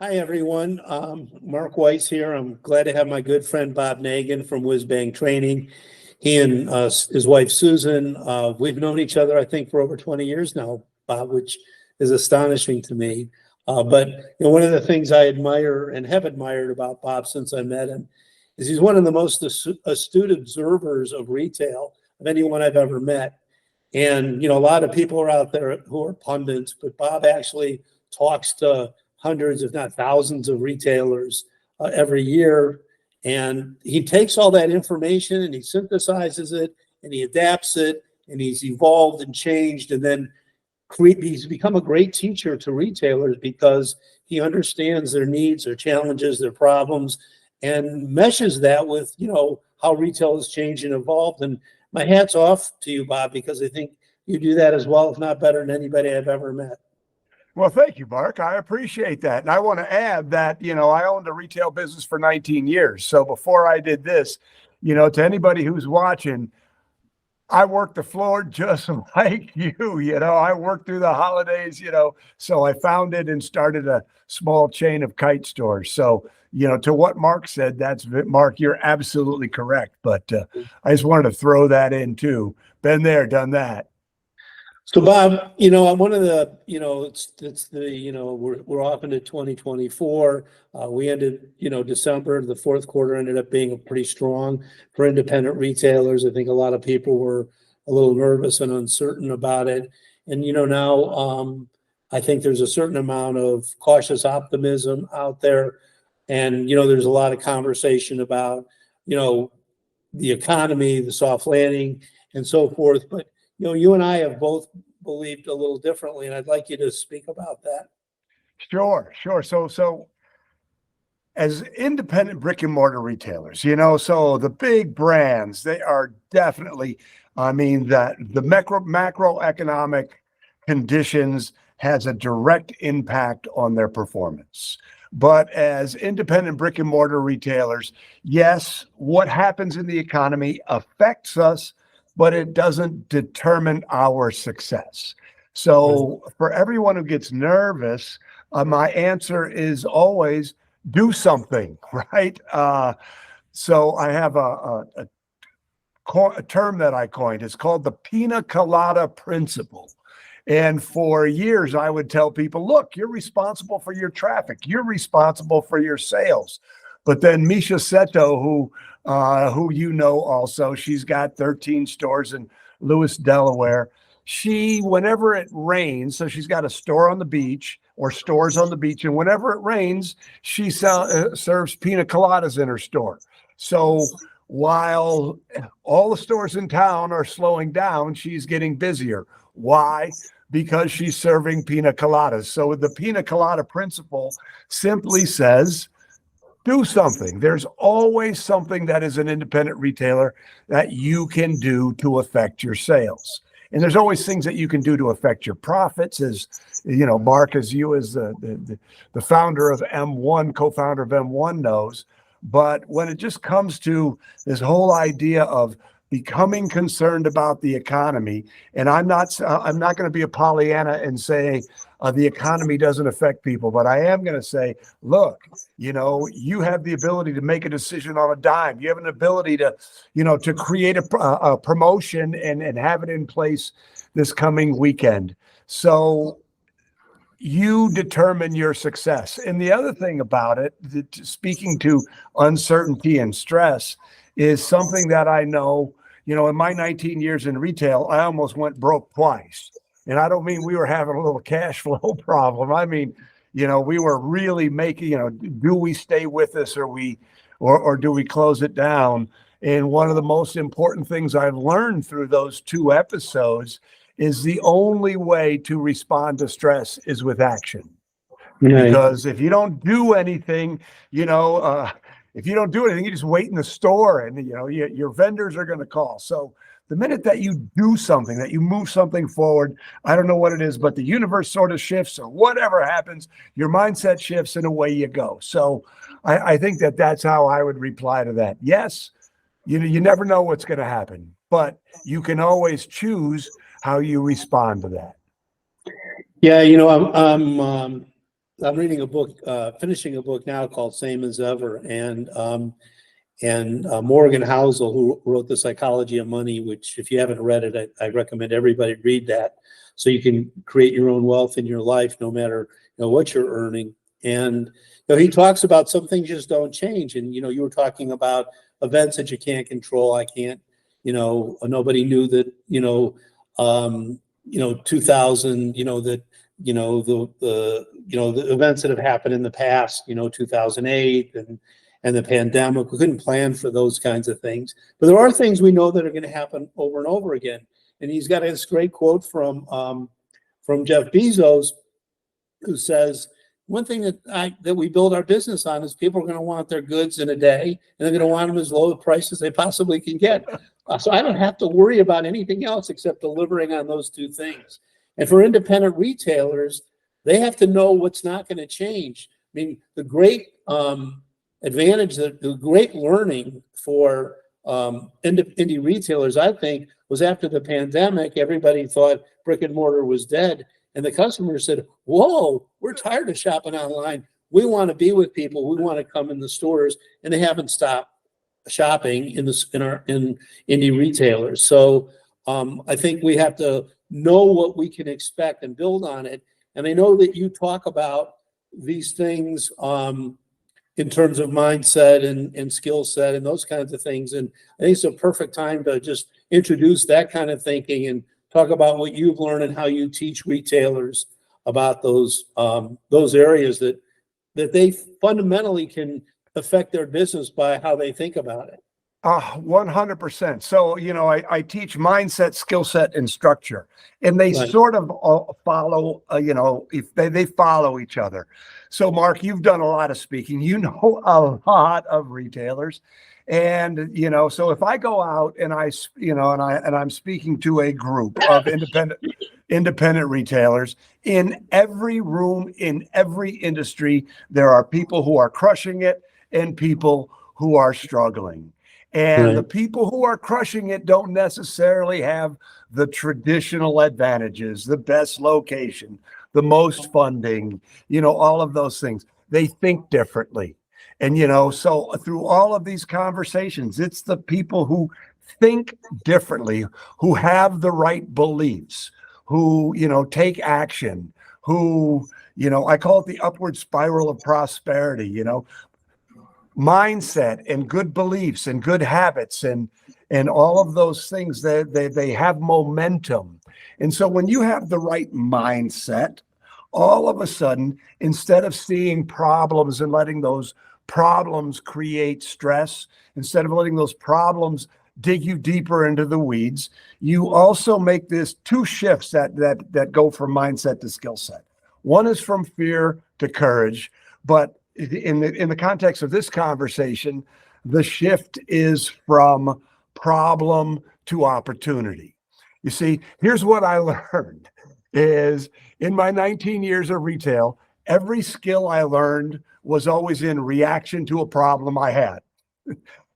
Hi, everyone. Marc Weiss here. I'm glad to have my good friend Bob Negen from Whizbang Training. He and his wife Susan, we've known each other, I think, for over 20 years now, Bob, which is astonishing to me. But one of the things I admire and have admired about Bob since I met him is he's one of the most astute observers of retail of anyone I've ever met. And, a lot of people are out there who are pundits, but Bob actually talks to hundreds, if not thousands of retailers every year. And he takes all that information and he synthesizes it and he adapts it and he's evolved and changed. And then he's become a great teacher to retailers because he understands their needs, their challenges, their problems, and meshes that with, how retail has changed and evolved. And my hat's off to you, Bob, because I think you do that as well, if not better than anybody I've ever met. Well, thank you, Marc. I appreciate that. And I want to add that, I owned a retail business for 19 years. So before I did this, to anybody who's watching, I worked the floor just like you, I worked through the holidays, so I founded and started a small chain of kite stores. So, to what Marc said, Marc, you're absolutely correct. But I just wanted to throw that in too. Been there, done that. So Bob, I'm one of the, we're off into 2024. We ended, December, the fourth quarter ended up being pretty strong for independent retailers. I think a lot of people were a little nervous and uncertain about it. And, now I think there's a certain amount of cautious optimism out there. And, there's a lot of conversation about, the economy, the soft landing and so forth. But you and I have both believed a little differently, and I'd like you to speak about that. Sure. So as independent brick and mortar retailers, so the big brands, they are definitely, that the macroeconomic conditions has a direct impact on their performance. But as independent brick and mortar retailers, yes, what happens in the economy affects us, but it doesn't determine our success. So for everyone who gets nervous, my answer is always do something, right? So I have a term that I coined. It's called the Pina Colada principle. And for years, I would tell people, look, you're responsible for your traffic. You're responsible for your sales. But then Misha Seto, who also, she's got 13 stores in Lewis, Delaware. Whenever it rains, so she's got a store on the beach or stores on the beach, and whenever it rains, she serves pina coladas in her store. So while all the stores in town are slowing down, she's getting busier. Why? Because she's serving pina coladas. So the pina colada principle simply says, do something. There's always something that is an independent retailer that you can do to affect your sales. And there's always things that you can do to affect your profits. As Marc, as you as the founder of M1, co-founder of M1 knows. But when it just comes to this whole idea of becoming concerned about the economy, and I'm not going to be a Pollyanna and say the economy doesn't affect people, but I am going to say, look, you have the ability to make a decision on a dime. You have an ability to, to create a promotion and have it in place this coming weekend. So you determine your success. And the other thing about it, speaking to uncertainty and stress, is something that I know. In my 19 years in retail, I almost went broke twice. And I don't mean we were having a little cash flow problem. I mean, we were really making, do we stay with this or do we close it down? And one of the most important things I've learned through those two episodes is the only way to respond to stress is with action. Right. Because if you don't do anything, if you don't do anything, you just wait in the store and, your vendors are going to call. So the minute that you do something, that you move something forward, I don't know what it is, but the universe sort of shifts or whatever happens, your mindset shifts and away you go. So I think that's how I would reply to that. Yes, you never know what's going to happen, but you can always choose how you respond to that. Yeah, I'm I'm reading a book, finishing a book now called Same as Ever, and Morgan Housel, who wrote The Psychology of Money, which if you haven't read it, I recommend everybody read that, so you can create your own wealth in your life, no matter what you're earning. And he talks about some things just don't change. And you were talking about events that you can't control. I can't. Nobody knew that. 2000. That. The events that have happened in the past. 2008 and the pandemic. We couldn't plan for those kinds of things. But there are things we know that are going to happen over and over again. And he's got this great quote from Jeff Bezos, who says, one thing that we build our business on is people are going to want their goods in a day, and they're going to want them as low a price as they possibly can get. So I don't have to worry about anything else except delivering on those two things. And for independent retailers, they have to know what's not going to change. I mean, the great advantage, the great learning for indie retailers, I think, was after the pandemic, everybody thought brick and mortar was dead. And the customers said, whoa, we're tired of shopping online. We want to be with people. We want to come in the stores. And they haven't stopped shopping in indie retailers. So I think we have to know what we can expect and build on it. And I know that you talk about these things in terms of mindset and skill set and those kinds of things. And I think it's a perfect time to just introduce that kind of thinking and talk about what you've learned and how you teach retailers about those areas that they fundamentally can affect their business by how they think about it. 100%. So, I teach mindset, skill set, and structure, and they Right. sort of follow, if they follow each other. So, Marc, you've done a lot of speaking, a lot of retailers. And, so if I go out and I'm speaking to a group of independent retailers, in every room, in every industry, there are people who are crushing it and people who are struggling. And Right. the people who are crushing it don't necessarily have the traditional advantages, the best location, the most funding, all of those things. They think differently. And, so through all of these conversations, it's the people who think differently, who have the right beliefs, who, take action, who, I call it the upward spiral of prosperity, mindset and good beliefs and good habits and all of those things, they have momentum. And so when you have the right mindset, all of a sudden, instead of seeing problems and letting those problems create stress, instead of letting those problems dig you deeper into the weeds, you also make this two shifts that go from mindset to skill set. One is from fear to courage, but in the context of this conversation, the shift is from problem to opportunity. You see, here's what I learned is in my 19 years of retail, every skill I learned was always in reaction to a problem I had.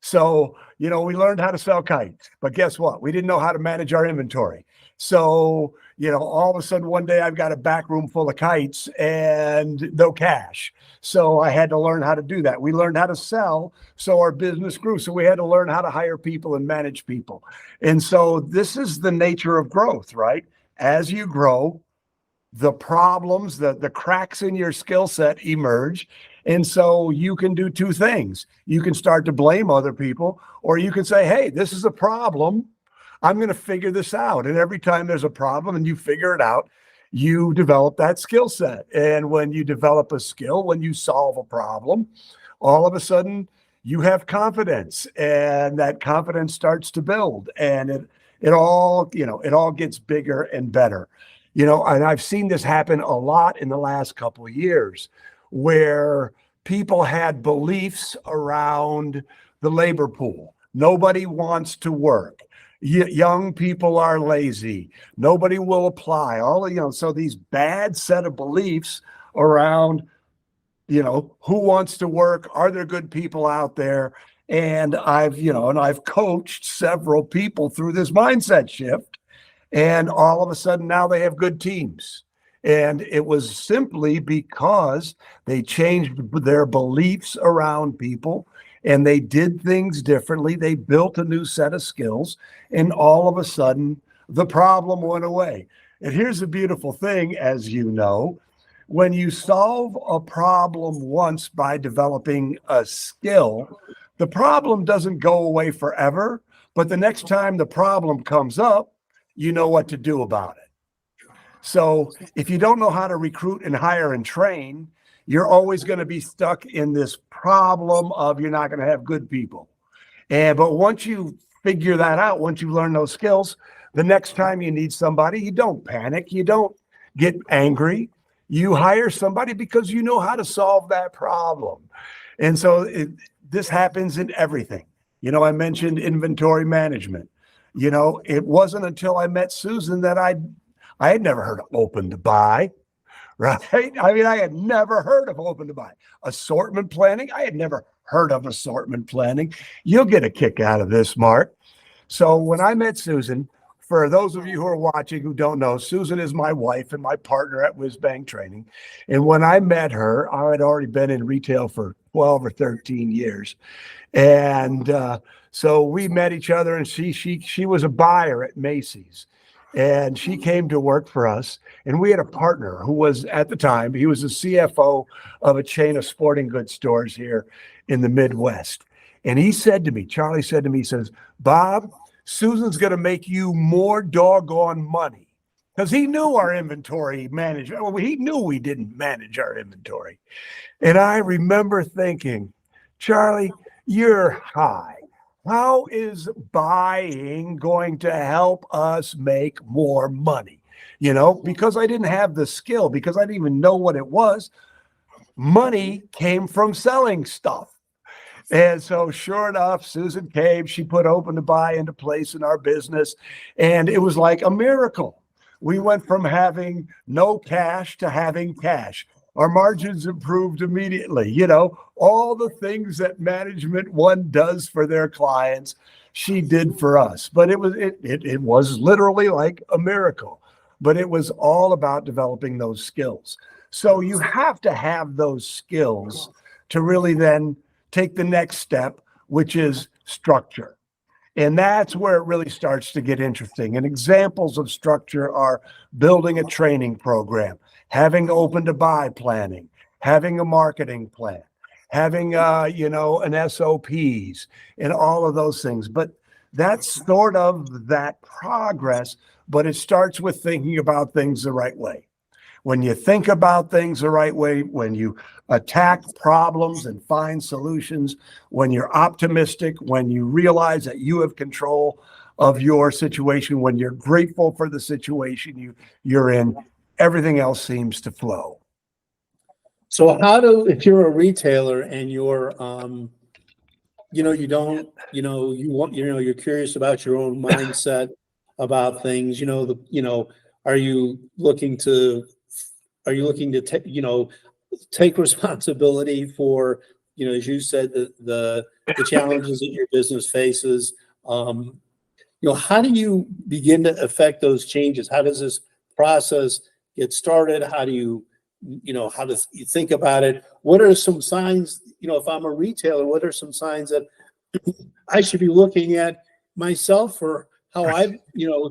So, we learned how to sell kites, but guess what? We didn't know how to manage our inventory. So, all of a sudden one day I've got a back room full of kites and no cash. So I had to learn how to do that. We learned how to sell, so our business grew. So we had to learn how to hire people and manage people. And so this is the nature of growth, right? As you grow, the problems, the cracks in your skill set emerge. And so you can do two things. You can start to blame other people, or you can say, hey, this is a problem. I'm going to figure this out. And every time there's a problem and you figure it out, you develop that skill set. And when you develop a skill, when you solve a problem, all of a sudden you have confidence, and that confidence starts to build, and it all gets bigger and better. And I've seen this happen a lot in the last couple of years where people had beliefs around the labor pool. Nobody wants to work. Young people are lazy. Nobody will apply. So these bad set of beliefs around, who wants to work? Are there good people out there? And I've coached several people through this mindset shift. And all of a sudden now they have good teams, And it was simply because they changed their beliefs around people and they did things differently. They built a new set of skills, and all of a sudden, the problem went away. And here's the beautiful thing, as you know, when you solve a problem once by developing a skill, the problem doesn't go away forever, but the next time the problem comes up, you know what to do about it. So if you don't know how to recruit and hire and train, you're always going to be stuck in this problem of you're not going to have good people. But once you figure that out, once you learn those skills, the next time you need somebody, you don't panic, you don't get angry. You hire somebody because you know how to solve that problem. And so this happens in everything. I mentioned inventory management. It wasn't until I met Susan that I had never heard of open to buy, right? I mean, I had never heard of open to buy. Assortment planning, I had never heard of assortment planning. You'll get a kick out of this, Marc. So when I met Susan, for those of you who are watching who don't know, Susan is my wife and my partner at Whizbang Training. And when I met her, I had already been in retail for 12 or 13 years. And so we met each other, and she was a buyer at Macy's. And she came to work for us. And we had a partner who was, at the time, he was the CFO of a chain of sporting goods stores here in the Midwest. And he said to me, Charlie said to me, he says, Bob, Susan's going to make you more doggone money. Because he knew our inventory management. Well, he knew we didn't manage our inventory. And I remember thinking, Charlie, you're high. How is buying going to help us make more money? Because I didn't have the skill, because I didn't even know what it was. Money came from selling stuff. And so sure enough, Susan came, she put open to buy into place in our business. And it was like a miracle. We went from having no cash to having cash. Our margins improved immediately. All the things that management one does for their clients, she did for us. But it was literally like a miracle. But it was all about developing those skills. So you have to have those skills to really then take the next step, which is structure. And that's where it really starts to get interesting. And examples of structure are building a training program, having open to buy planning, having a marketing plan, having an SOPs and all of those things. But that's sort of that progress, but it starts with thinking about things the right way. When you think about things the right way, when you attack problems and find solutions, when you're optimistic, when you realize that you have control of your situation, when you're grateful for the situation you're in, everything else seems to flow. So if you're a retailer and you're, you're curious about your own mindset about things, are you looking to take responsibility for, as you said, the challenges that your business faces? How do you begin to affect those changes? How does this process get started? How do you think about it? What are some signs, if I'm a retailer, what are some signs that I should be looking at myself for how I,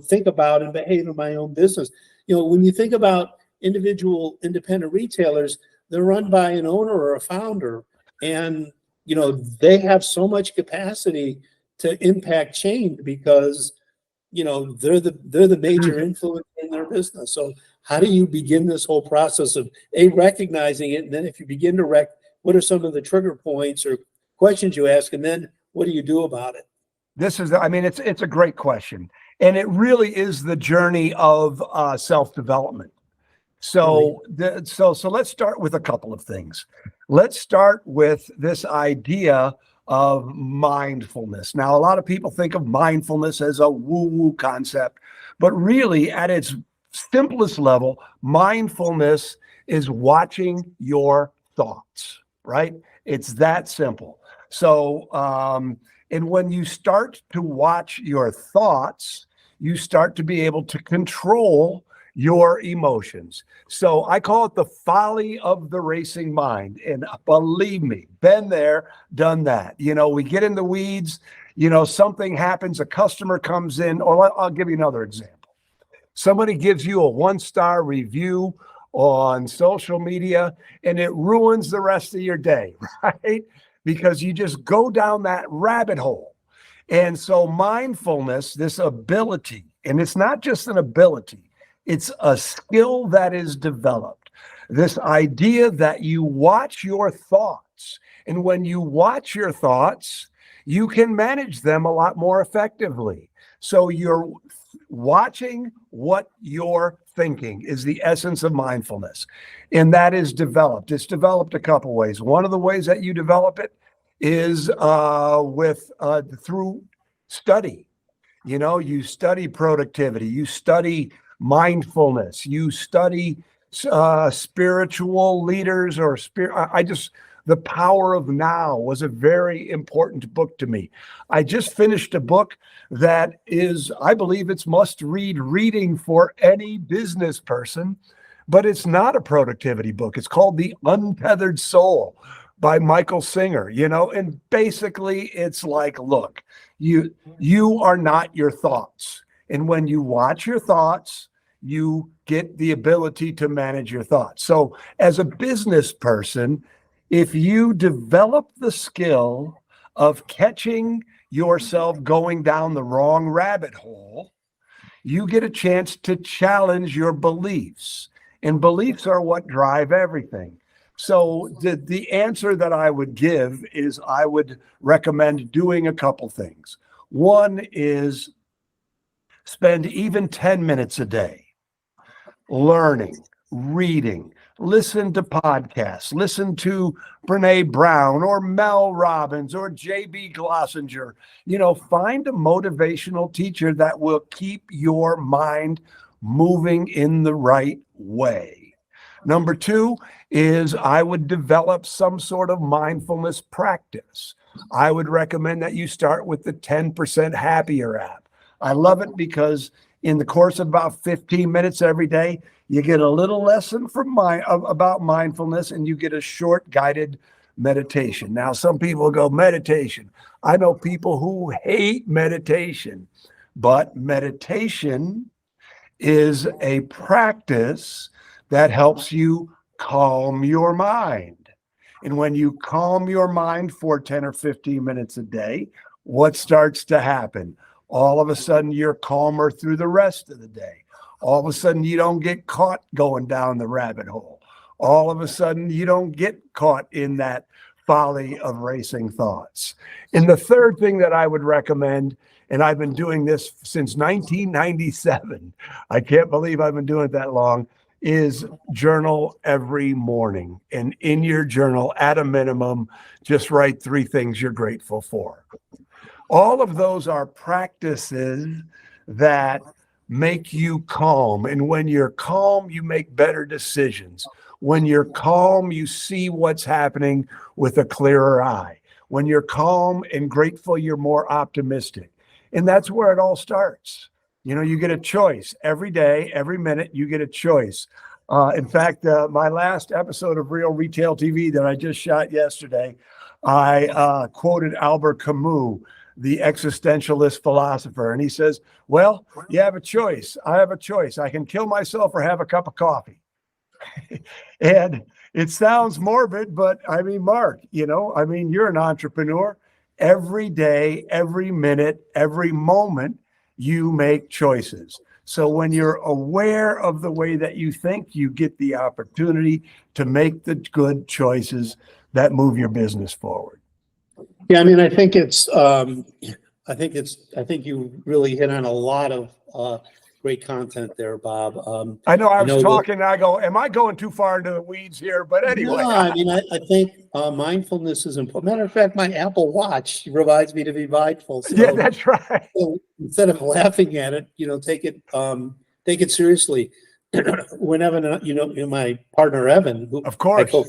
think about and behave in my own business? When you think about individual independent retailers, they're run by an owner or a founder, and they have so much capacity to impact change because they're the major influence in their business. So how do you begin this whole process of recognizing it, and then if you begin to what are some of the trigger points or questions you ask, and then what do you do about it? It's a great question, and it really is the journey of self-development. So let's start with a couple of things. Let's start with this idea of mindfulness. Now, a lot of people think of mindfulness as a woo-woo concept, but really at its simplest level, mindfulness is watching your thoughts, right? It's that simple. So, and when you start to watch your thoughts, you start to be able to control your emotions. So I call it the folly of the racing mind. And believe me, been there, done that. We get in the weeds, something happens, a customer comes in, or I'll give you another example. Somebody gives you a 1-star review on social media and it ruins the rest of your day, right? Because you just go down that rabbit hole. And so mindfulness, this ability, and it's not just an ability, it's a skill that is developed. This idea that you watch your thoughts. And when you watch your thoughts, you can manage them a lot more effectively. So you're watching what you're thinking is the essence of mindfulness. And that is developed. It's developed a couple ways. One of the ways that you develop it is through study. You study productivity, you study mindfulness, you study spiritual leaders or The Power of Now was a very important book to me. I just finished a book that is, I believe it's must-read reading for any business person, but it's not a productivity book. It's called The Untethered Soul by Michael Singer, and basically it's like, look, you are not your thoughts. And when you watch your thoughts, you get the ability to manage your thoughts. So as a business person, if you develop the skill of catching yourself going down the wrong rabbit hole, you get a chance to challenge your beliefs. And beliefs are what drive everything. So the answer that I would give is I would recommend doing a couple things. One is spend even 10 minutes a day learning, reading, listen to podcasts, listen to Brene Brown or Mel Robbins or J.B. Glossinger. Find a motivational teacher that will keep your mind moving in the right way. Number two is I would develop some sort of mindfulness practice. I would recommend that you start with the 10% Happier app. I love it because in the course of about 15 minutes every day, you get a little lesson about mindfulness and you get a short guided meditation. Now, some people go, meditation. I know people who hate meditation, but meditation is a practice that helps you calm your mind. And when you calm your mind for 10 or 15 minutes a day, what starts to happen? All of a sudden, you're calmer through the rest of the day. All of a sudden, you don't get caught going down the rabbit hole. All of a sudden, you don't get caught in that folly of racing thoughts. And the third thing that I would recommend, and I've been doing this since 1997, I can't believe I've been doing it that long, is journal every morning. And in your journal, at a minimum, just write 3 things you're grateful for. All of those are practices that make you calm. And when you're calm, you make better decisions. When you're calm, you see what's happening with a clearer eye. When you're calm and grateful, you're more optimistic. And that's where it all starts. You get a choice every day, every minute, you get a choice. In fact, my last episode of Real Retail TV that I just shot yesterday, I quoted Albert Camus, the existentialist philosopher. And he says, well, you have a choice. I have a choice. I can kill myself or have a cup of coffee. And it sounds morbid, but I mean, Marc, you're an entrepreneur. Every day, every minute, every moment, you make choices. So when you're aware of the way that you think, you get the opportunity to make the good choices that move your business forward. Yeah, I think you really hit on a lot of great content there, Bob. I know I was talking, I go, am I going too far into the weeds here? But anyway. No, I think mindfulness is important. Matter of fact, my Apple Watch reminds me to be mindful. So, yeah, that's right. So instead of laughing at it, take it seriously. When Evan, my partner Evan, who of course I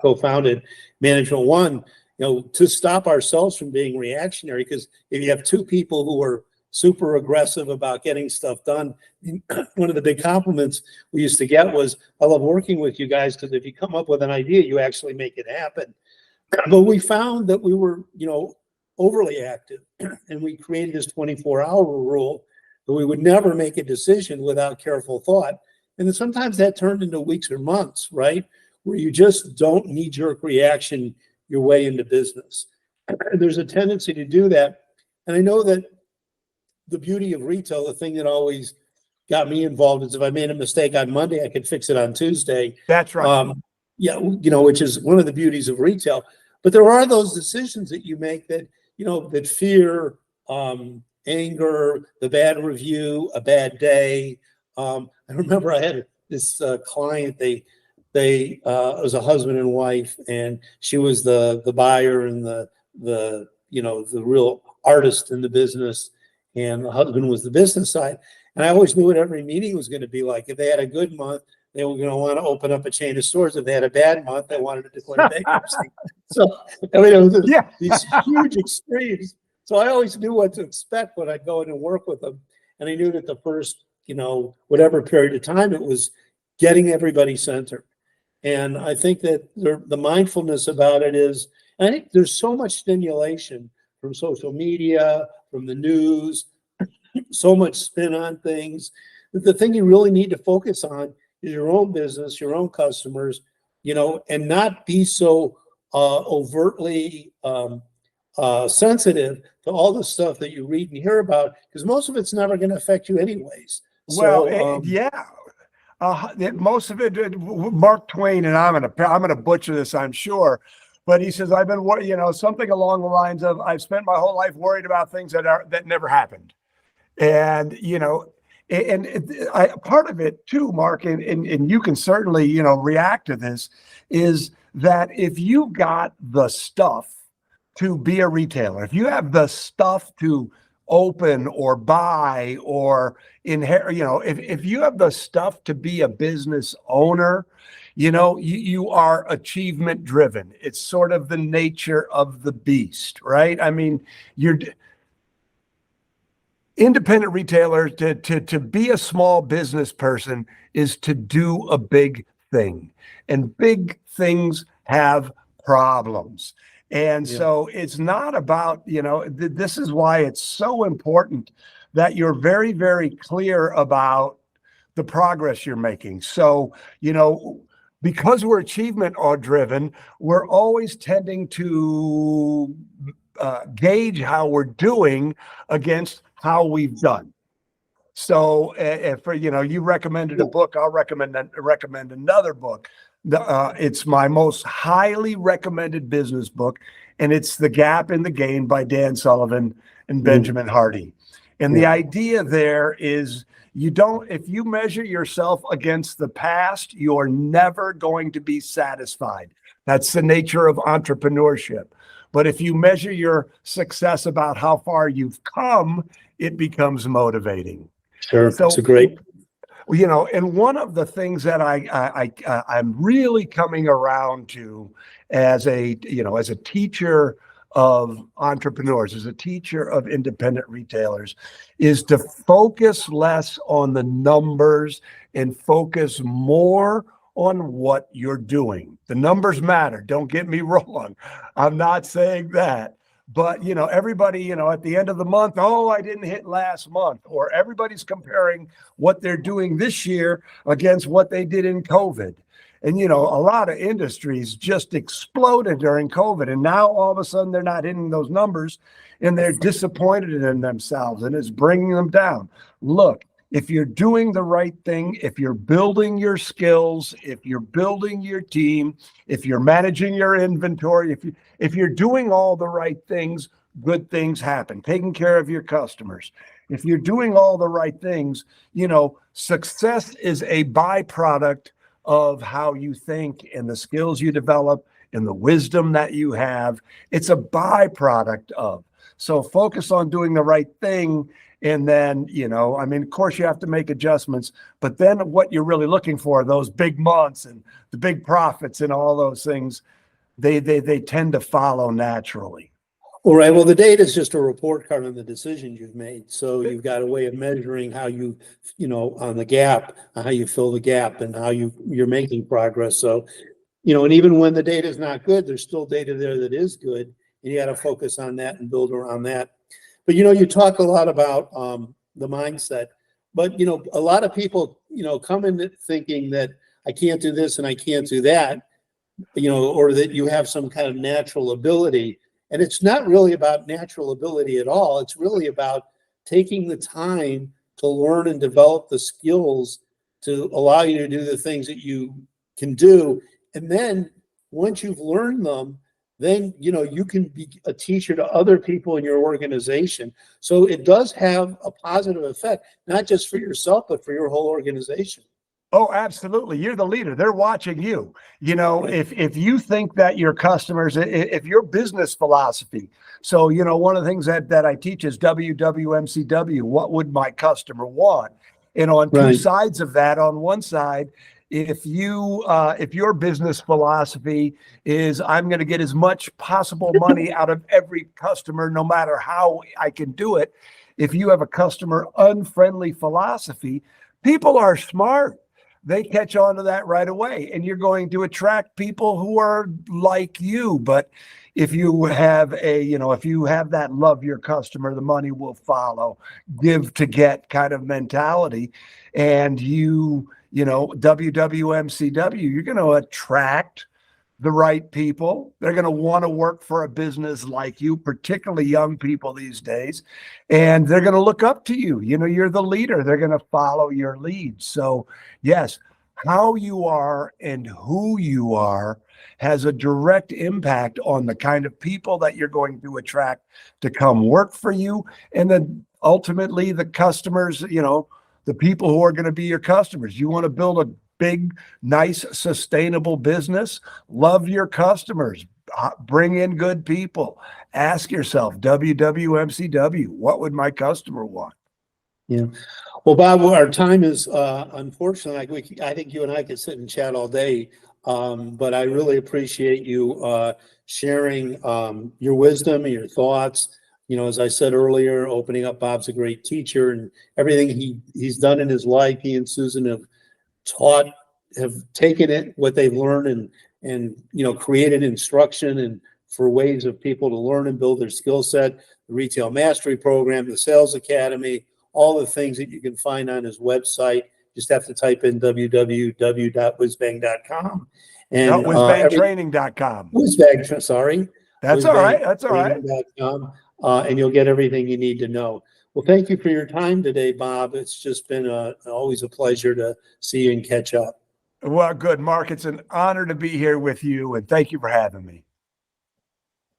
co-founded Management One, to stop ourselves from being reactionary, because if you have 2 people who are super aggressive about getting stuff done. One of the big compliments we used to get was, I love working with you guys because if you come up with an idea, you actually make it happen. But we found that we were, overly active, and we created this 24-hour rule that we would never make a decision without careful thought. And then sometimes that turned into weeks or months, right? Where you just don't knee-jerk reaction your way into business. And there's a tendency to do that. And I know that the beauty of retail, the thing that always got me involved is if I made a mistake on Monday, I could fix it on Tuesday. That's right. Yeah, which is one of the beauties of retail. But there are those decisions that you make that, that fear, anger, the bad review, a bad day. I remember I had this client, they it was a husband and wife, and she was the buyer and the real artist in the business, and the husband was the business side. And I always knew what every meeting was going to be like. If they had a good month, they were going to want to open up a chain of stores. If they had a bad month, they wanted to declare bankruptcy. So, it was these huge extremes. So I always knew what to expect when I'd go in and work with them. And I knew that the first, whatever period of time, it was getting everybody centered. And I think that the mindfulness about it is, I think there's so much stimulation from social media, from the news, so much spin on things, that the thing you really need to focus on is your own business, your own customers, and not be so overtly sensitive to all the stuff that you read and hear about, because most of it's never going to affect you anyways. Most of it, Mark Twain, and I'm gonna butcher this, I'm sure, but he says, I've been, something along the lines of, I've spent my whole life worried about things that never happened. And, part of it too, Mark, and you can certainly, react to this, is that if you got the stuff to be a retailer, if you have the stuff to open or buy or inherit, if you have the stuff to be a business owner, you are achievement driven. It's sort of the nature of the beast, right? I mean, you're independent retailer, to be a small business person is to do a big thing, and big things have problems. And so it's not about, this is why it's so important that you're very, very clear about the progress you're making. So, because we're achievement driven, we're always tending to gauge how we're doing against how we've done. So if you recommended a book, I'll recommend another book. It's my most highly recommended business book, and it's The Gap in the Gain by Dan Sullivan and Benjamin Hardy. And the idea there is, if you measure yourself against the past, you're never going to be satisfied. That's the nature of entrepreneurship. But if you measure your success about how far you've come, it becomes motivating. Sure, so, it's a great. And one of the things that I'm really coming around to as a teacher of entrepreneurs, as a teacher of independent retailers, is to focus less on the numbers and focus more on what you're doing. The numbers matter. Don't get me wrong. I'm not saying that. But, everybody, at the end of the month, I didn't hit last month, or everybody's comparing what they're doing this year against what they did in COVID. And, a lot of industries just exploded during COVID. And now all of a sudden they're not hitting those numbers and they're disappointed in themselves, and it's bringing them down. Look, if you're doing the right thing, if you're building your skills, if you're building your team, if you're managing your inventory, if you're doing all the right things, good things happen. Taking care of your customers. If you're doing all the right things, success is a byproduct of how you think and the skills you develop and the wisdom that you have. It's a byproduct of. So focus on doing the right thing. And then, of course you have to make adjustments, but then what you're really looking for, those big months and the big profits and all those things, they tend to follow naturally. All right. Well, the data is just a report card on the decisions you've made. So you've got a way of measuring how on the gap, how you fill the gap and how you're making progress. So, and even when the data is not good, there's still data there that is good. And you got to focus on that and build around that. But, you talk a lot about the mindset, but, a lot of people, come in thinking that I can't do this and I can't do that, or that you have some kind of natural ability. And it's not really about natural ability at all. It's really about taking the time to learn and develop the skills to allow you to do the things that you can do. And then once you've learned them, then, you can be a teacher to other people in your organization. So it does have a positive effect, not just for yourself, but for your whole organization. Oh, absolutely. You're the leader. They're watching you. If you think that your customers, if your business philosophy, so, one of the things that I teach is WWMCW, what would my customer want? And on two sides of that, on one side, if your business philosophy is I'm going to get as much possible money out of every customer, no matter how I can do it. If you have a customer unfriendly philosophy, people are smart. They catch on to that right away, and you're going to attract people who are like you. But if you have that love your customer, the money will follow, give to get kind of mentality, and WWMCW, you're going to attract the right people. They're going to want to work for a business like you, particularly young people these days, and they're going to look up to you. You're the leader. They're going to follow your lead. So yes, how you are and who you are has a direct impact on the kind of people that you're going to attract to come work for you. And then ultimately the customers, the people who are going to be your customers. You want to build a big, nice, sustainable business. Love your customers. Bring in good people. Ask yourself, WWMCW, what would my customer want? Yeah. Well, Bob, our time is unfortunately, I think you and I could sit and chat all day. But I really appreciate you sharing your wisdom and your thoughts. As I said earlier, opening up, Bob's a great teacher, and everything he's done in his life, he and Susan have taken it, what they've learned, and created instruction and for ways of people to learn and build their skill set, the Retail Mastery Program, the Sales Academy, all the things that you can find on his website. Just have to type in www.whizbang.com. And whizbangtraining.com. Whizbang, sorry. That's all right. That's all right. And you'll get everything you need to know. Well, thank you for your time today, Bob. It's just been always a pleasure to see you and catch up. Well, good, Marc. It's an honor to be here with you, and thank you for having me.